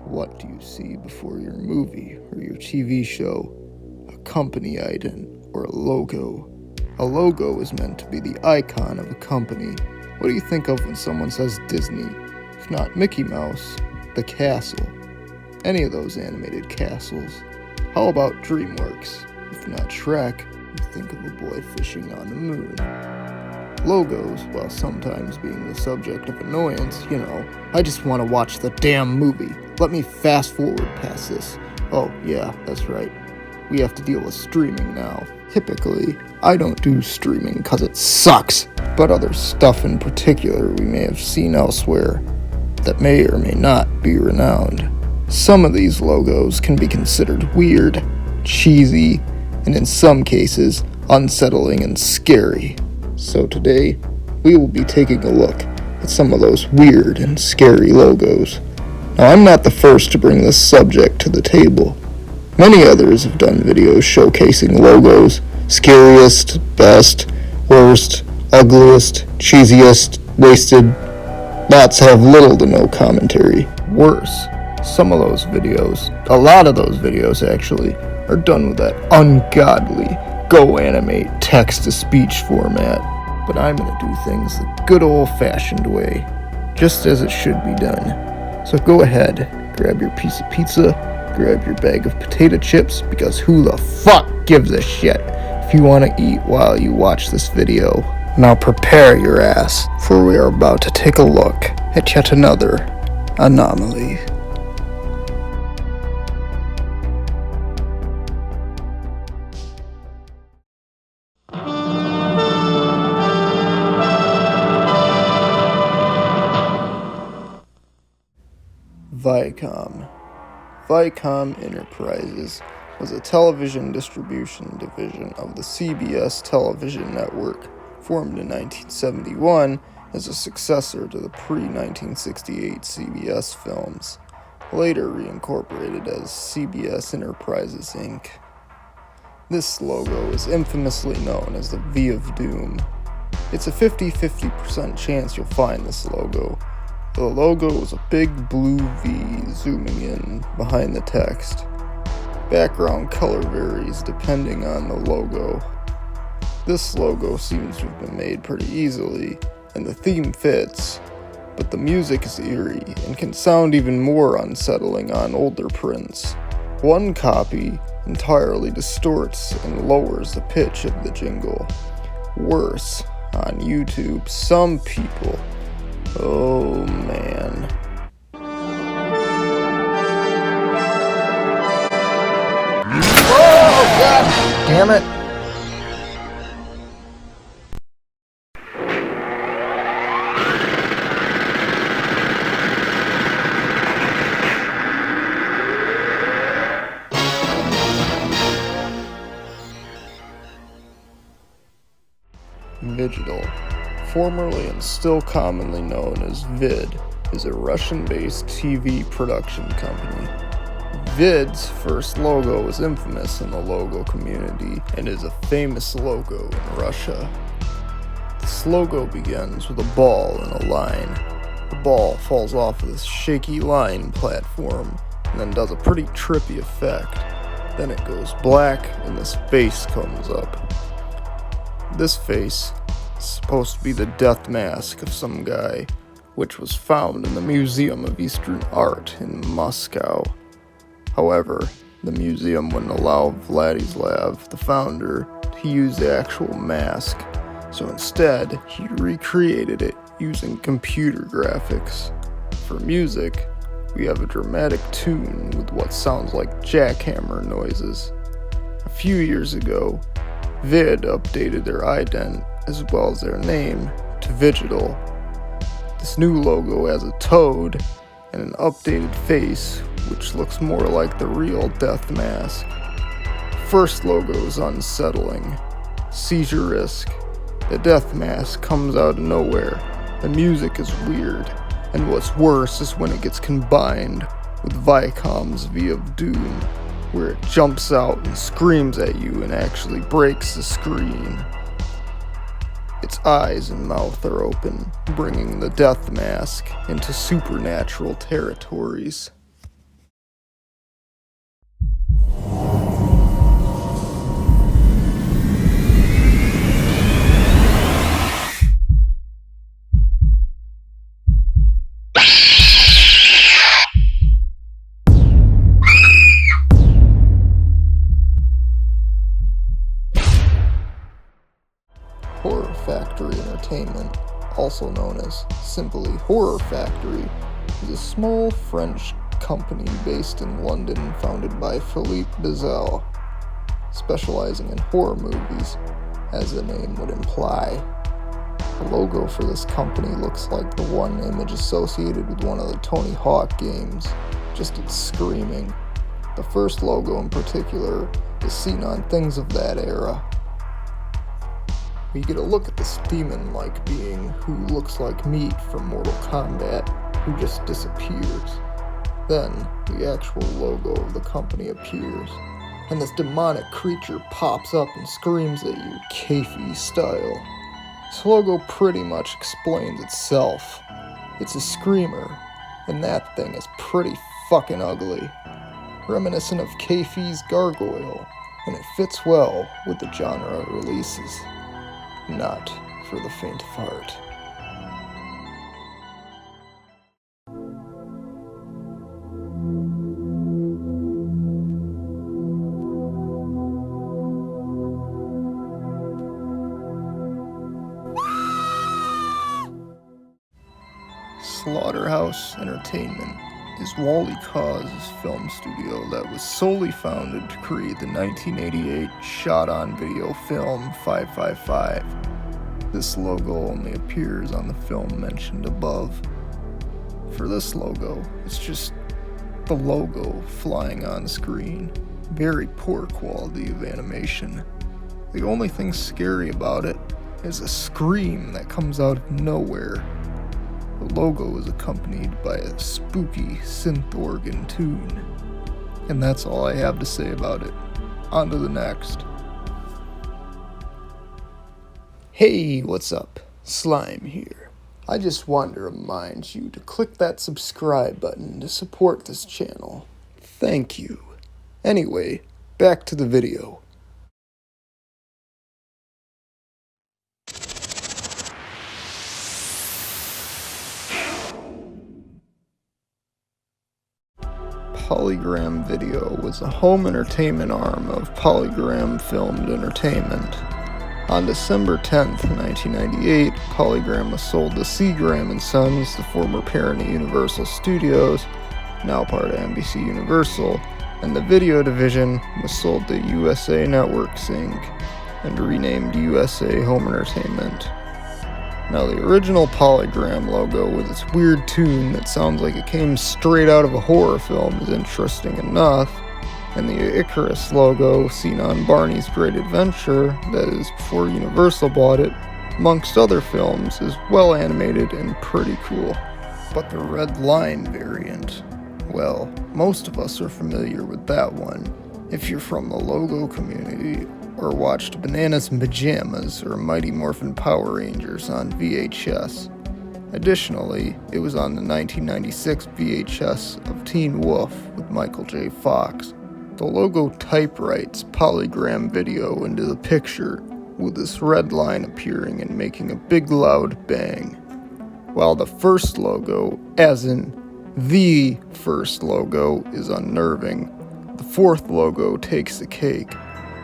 What do you see before your movie or your TV show? A company ident or a logo. A logo is meant to be the icon of a company. What do you think of when someone says Disney? If not Mickey Mouse, the castle. Any of those animated castles. How about DreamWorks? If not Shrek, you think of a boy fishing on the moon. Logos, while sometimes being the subject of annoyance, I just want to watch the damn movie. Let me fast forward past this. Oh yeah, that's right. We have to deal with streaming now. Typically, I don't do streaming because it sucks, but other stuff in particular we may have seen elsewhere that may or may not be renowned. Some of these logos can be considered weird, cheesy, and in some cases, unsettling and scary. So today, we will be taking a look at some of those weird and scary logos. Now, I'm not the first to bring this subject to the table. Many others have done videos showcasing logos, scariest, best, worst, ugliest, cheesiest, wasted. Lots have little to no commentary. Worse, some of those videos, a lot of those videos actually, are done with that ungodly go animate text-to-speech format. But I'm gonna do things the good old-fashioned way, just as it should be done. So go ahead, grab your piece of pizza, grab your bag of potato chips, because who the fuck gives a shit if you want to eat while you watch this video. Now prepare your ass, for we are about to take a look at yet another anomaly. Viacom. Viacom Enterprises was a television distribution division of the CBS television network, formed in 1971 as a successor to the pre-1968 CBS films, later reincorporated as CBS Enterprises Inc. This logo is infamously known as the V of Doom. It's a 50-50% chance you'll find this logo. The logo is a big blue V zooming in behind the text. Background color varies depending on the logo. This logo seems to have been made pretty easily, and the theme fits, but the music is eerie and can sound even more unsettling on older prints. One copy entirely distorts and lowers the pitch of the jingle. Worse, on YouTube, some people... Oh man. Oh god damn it. Digital, formerly and still commonly known as Vid, is a Russian-based TV production company. Vid's first logo was infamous in the logo community and is a famous logo in Russia. This logo begins with a ball and a line. The ball falls off of this shaky line platform and then does a pretty trippy effect. Then it goes black and this face comes up. This face is supposed to be the death mask of some guy, which was found in the Museum of Eastern Art in Moscow. However, the museum wouldn't allow Vladislav, the founder, to use the actual mask, so instead he recreated it using computer graphics. For music, we have a dramatic tune with what sounds like jackhammer noises. A few years ago, Vid updated their ident as well as their name to Vigital. This new logo has a toad and an updated face which looks more like the real death mask. The first logo is unsettling. Seizure risk. The death mask comes out of nowhere. The music is weird. And what's worse is when it gets combined with Viacom's V of Doom, where it jumps out and screams at you and actually breaks the screen. Its eyes and mouth are open, bringing the death mask into supernatural territories. Horror Factory Entertainment, also known as simply Horror Factory, is a small French company based in London founded by Philippe Bizelle, specializing in horror movies, as the name would imply. The logo for this company looks like the one image associated with one of the Tony Hawk games, just it's screaming. The first logo in particular is seen on things of that era. We get a look at this demon-like being who looks like meat from Mortal Kombat, who just disappears. Then, the actual logo of the company appears, and this demonic creature pops up and screams at you, kayfabe style. This logo pretty much explains itself. It's a screamer, and that thing is pretty fucking ugly. Reminiscent of kayfabe's gargoyle, and it fits well with the genre it releases. Not for the faint of heart. Slaughterhouse Entertainment is Wally Cause's film studio that was solely founded to create the 1988 shot-on-video film 555. This logo only appears on the film mentioned above. For this logo, it's just the logo flying on screen. Very poor quality of animation. The only thing scary about it is a scream that comes out of nowhere. The logo is accompanied by a spooky synth organ tune. And that's all I have to say about it. On to the next. Hey, what's up? Slime here. I just wanted to remind you to click that subscribe button to support this channel. Thank you. Anyway, back to the video. Polygram Video was a home entertainment arm of Polygram Filmed Entertainment. On December 10th, 1998, Polygram was sold to Seagram & Sons, the former parent of Universal Studios, now part of NBC Universal, and the video division was sold to USA Networks Inc. and renamed USA Home Entertainment. Now, the original Polygram logo with its weird tune that sounds like it came straight out of a horror film is interesting enough, and the Icarus logo seen on Barney's Great Adventure, that is before Universal bought it, amongst other films, is well animated and pretty cool. But the red line variant, well, most of us are familiar with that one. If you're from the logo community, or watched Bananas in Pajamas or Mighty Morphin Power Rangers on VHS. Additionally, it was on the 1996 VHS of Teen Wolf with Michael J. Fox. The logo typewrites Polygram Video into the picture, with this red line appearing and making a big loud bang. While the first logo, as in the first logo, is unnerving, the fourth logo takes the cake.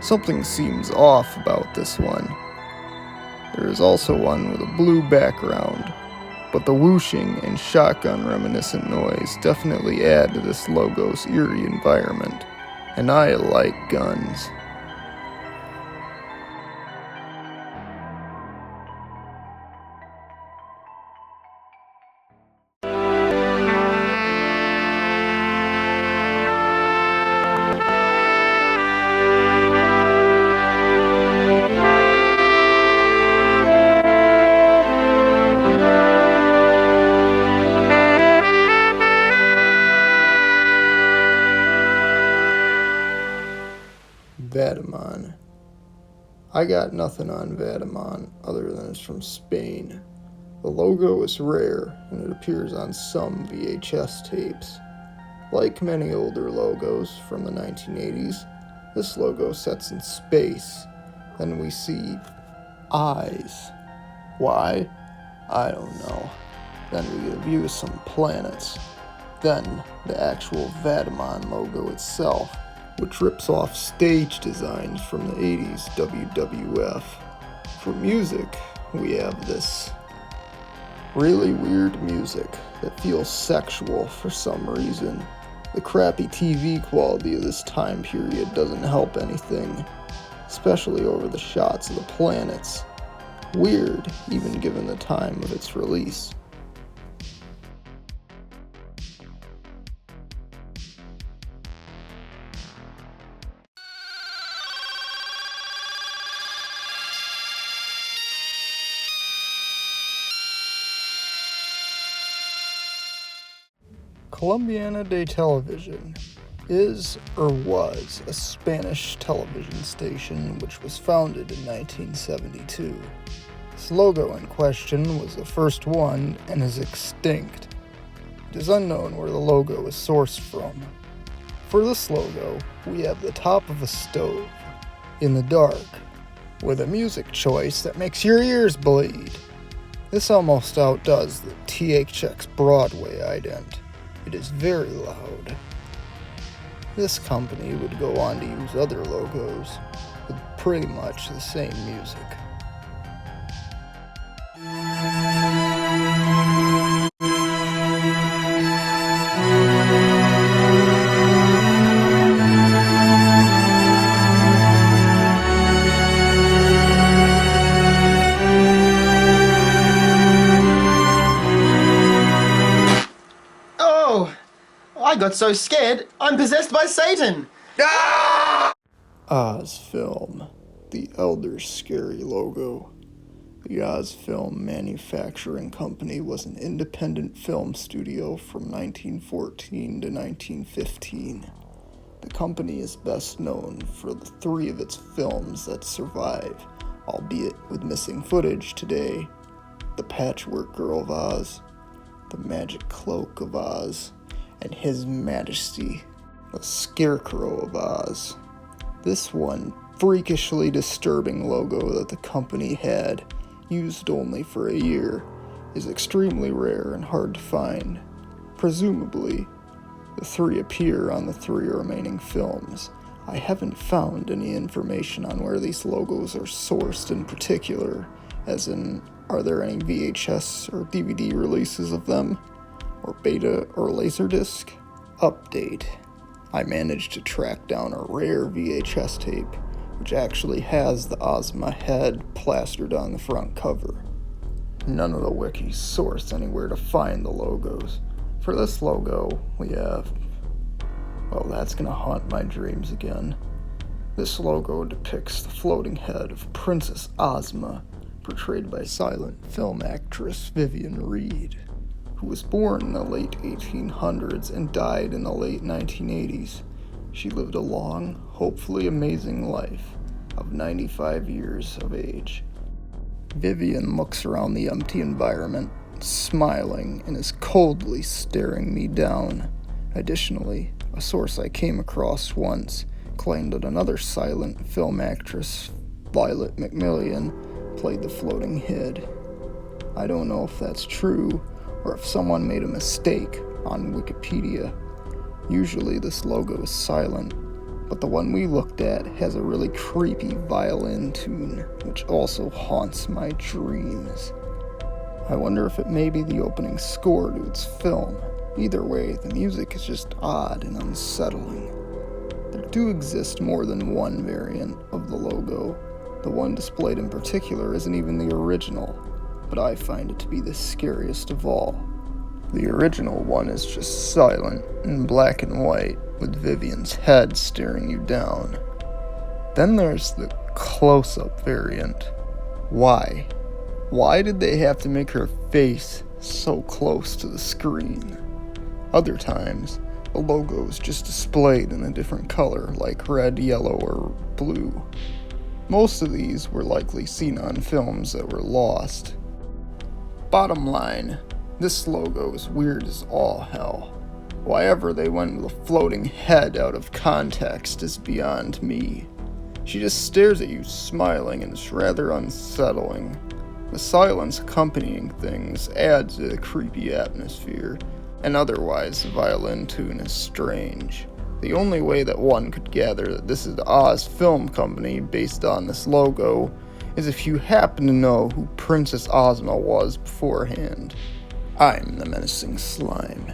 Something seems off about this one. There is also one with a blue background, but the whooshing and shotgun reminiscent noise definitely add to this logo's eerie environment, and I like guns. I got nothing on Vatamon other than it's from Spain. The logo is rare and it appears on some VHS tapes. Like many older logos from the 1980s, this logo sets in space. Then we see eyes. Why? I don't know. Then we get a view of some planets. Then the actual Vatamon logo itself, which rips off stage designs from the 80s WWF. For music, we have this really weird music that feels sexual for some reason. The crappy TV quality of this time period doesn't help anything, especially over the shots of the planets. Weird, even given the time of its release. Colombiana de Television is or was a Spanish television station which was founded in 1972. This logo in question was the first one and is extinct. It is unknown where the logo is sourced from. For this logo, we have the top of a stove, in the dark, with a music choice that makes your ears bleed. This almost outdoes the THX Broadway ident. It is very loud. This company would go on to use other logos with pretty much the same music. Oh, I got so scared, I'm possessed by Satan. Oz Film, the Elder Scary logo. The Oz Film Manufacturing Company was an independent film studio from 1914 to 1915. The company is best known for the 3 of its films that survive, albeit with missing footage today: The Patchwork Girl of Oz, The Magic Cloak of Oz, and His Majesty, the Scarecrow of Oz. This one freakishly disturbing logo that the company had, used only for a year, is extremely rare and hard to find. Presumably, the 3 appear on the 3 remaining films. I haven't found any information on where these logos are sourced in particular, as in, are there any VHS or DVD releases of them? Or beta or laserdisc? Update. I managed to track down a rare VHS tape, which actually has the Ozma head plastered on the front cover. None of the wikis source anywhere to find the logos. For this logo, we have... well, that's gonna haunt my dreams again. This logo depicts the floating head of Princess Ozma, portrayed by silent film actress Vivian Reed, who was born in the late 1800s and died in the late 1980s. She lived a long, hopefully amazing life of 95 years of age. Vivian looks around the empty environment, smiling, and is coldly staring me down. Additionally, a source I came across once claimed that another silent film actress, Violet McMillian, played the floating head. I don't know if that's true, or if someone made a mistake on Wikipedia. Usually this logo is silent, but the one we looked at has a really creepy violin tune, which also haunts my dreams. I wonder if it may be the opening score to its film. Either way, the music is just odd and unsettling. There do exist more than one variant of the logo. The one displayed in particular isn't even the original, but I find it to be the scariest of all. The original one is just silent in black and white, with Vivian's head staring you down. Then there's the close-up variant. Why? Why did they have to make her face so close to the screen? Other times, the logo is just displayed in a different color, like red, yellow, or blue. Most of these were likely seen on films that were lost. Bottom line, this logo is weird as all hell. Why ever they went with a floating head out of context is beyond me. She just stares at you smiling and it's rather unsettling. The silence accompanying things adds to the creepy atmosphere, and otherwise the violin tune is strange. The only way that one could gather that this is the Oz Film Company based on this logo is if you happen to know who Princess Ozma was beforehand. I'm the menacing slime,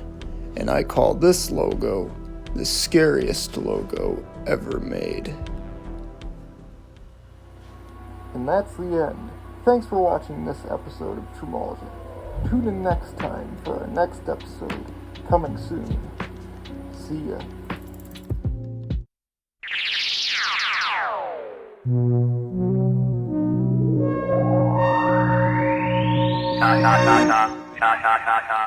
and I call this logo the scariest logo ever made. And that's the end. Thanks for watching this episode of Traumolgia. Tune in next time for our next episode, coming soon. See ya. Ta ta ta ta ta ta ta ta.